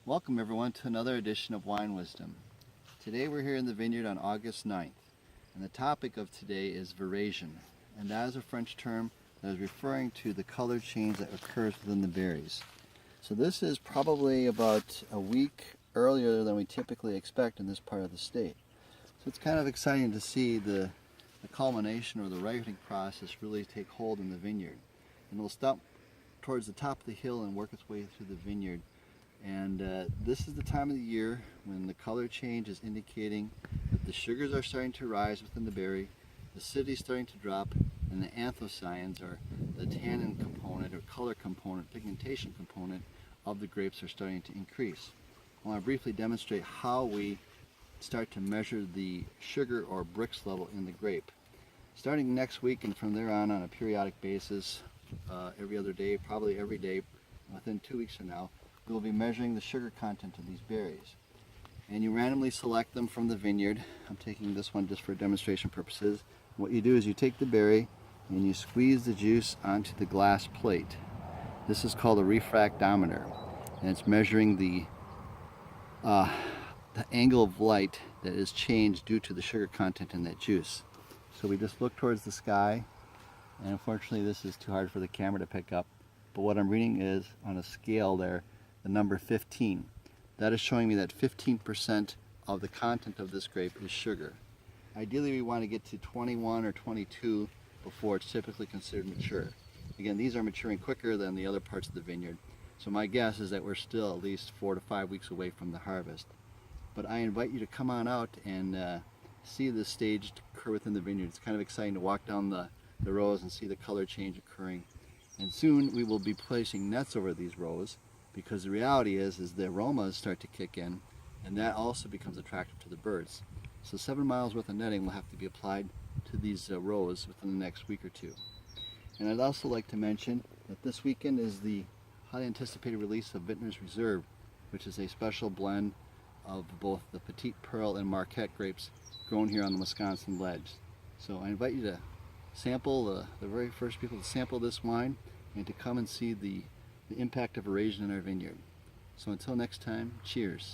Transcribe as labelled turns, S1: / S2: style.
S1: Welcome everyone to another edition of Wine Wisdom. Today we're here in the vineyard on August 9th, and the topic of today is Veraison, and that is a French term that is referring to the color change that occurs within the berries. So this is probably about a week earlier than we typically expect in this part of the state. So it's kind of exciting to see the culmination or the ripening process really take hold in the vineyard. And it'll stop towards the top of the hill and work its way through the vineyard. And this is the time of the year when the color change is indicating that the sugars are starting to rise within the berry, the acidity is starting to drop, and the anthocyanins, or the tannin component or color component, pigmentation component of the grapes, are starting to increase. I want to briefly demonstrate how we start to measure the sugar or Brix level in the grape. Starting next week and from there on a periodic basis, every other day, probably every day, within 2 weeks from now, we will be measuring the sugar content of these berries. And you randomly select them from the vineyard. I'm taking this one just for demonstration purposes. What you do is you take the berry and you squeeze the juice onto the glass plate. This is called a refractometer, and it's measuring the angle of light that is changed due to the sugar content in that juice. So we just look towards the sky, and unfortunately this is too hard for the camera to pick up, but what I'm reading is on a scale there the number 15. That is showing me that 15% of the content of this grape is sugar. Ideally we want to get to 21 or 22 before it's typically considered mature. Again, these are maturing quicker than the other parts of the vineyard, so my guess is that we're still at least 4 to 5 weeks away from the harvest. But I invite you to come on out and see this stage occur within the vineyard. It's kind of exciting to walk down the rows and see the color change occurring. And soon we will be placing nets over these rows, because the reality is the aromas start to kick in, and that also becomes attractive to the birds. So 7 miles worth of netting will have to be applied to these rows within the next week or two. And I'd also like to mention that this weekend is the highly anticipated release of Vintner's Reserve, which is a special blend of both the Petite Pearl and Marquette grapes grown here on the Wisconsin ledge. So I invite you to sample, the very first people to sample this wine, and to come and see the impact of Veraison in our vineyard. So until next time, cheers.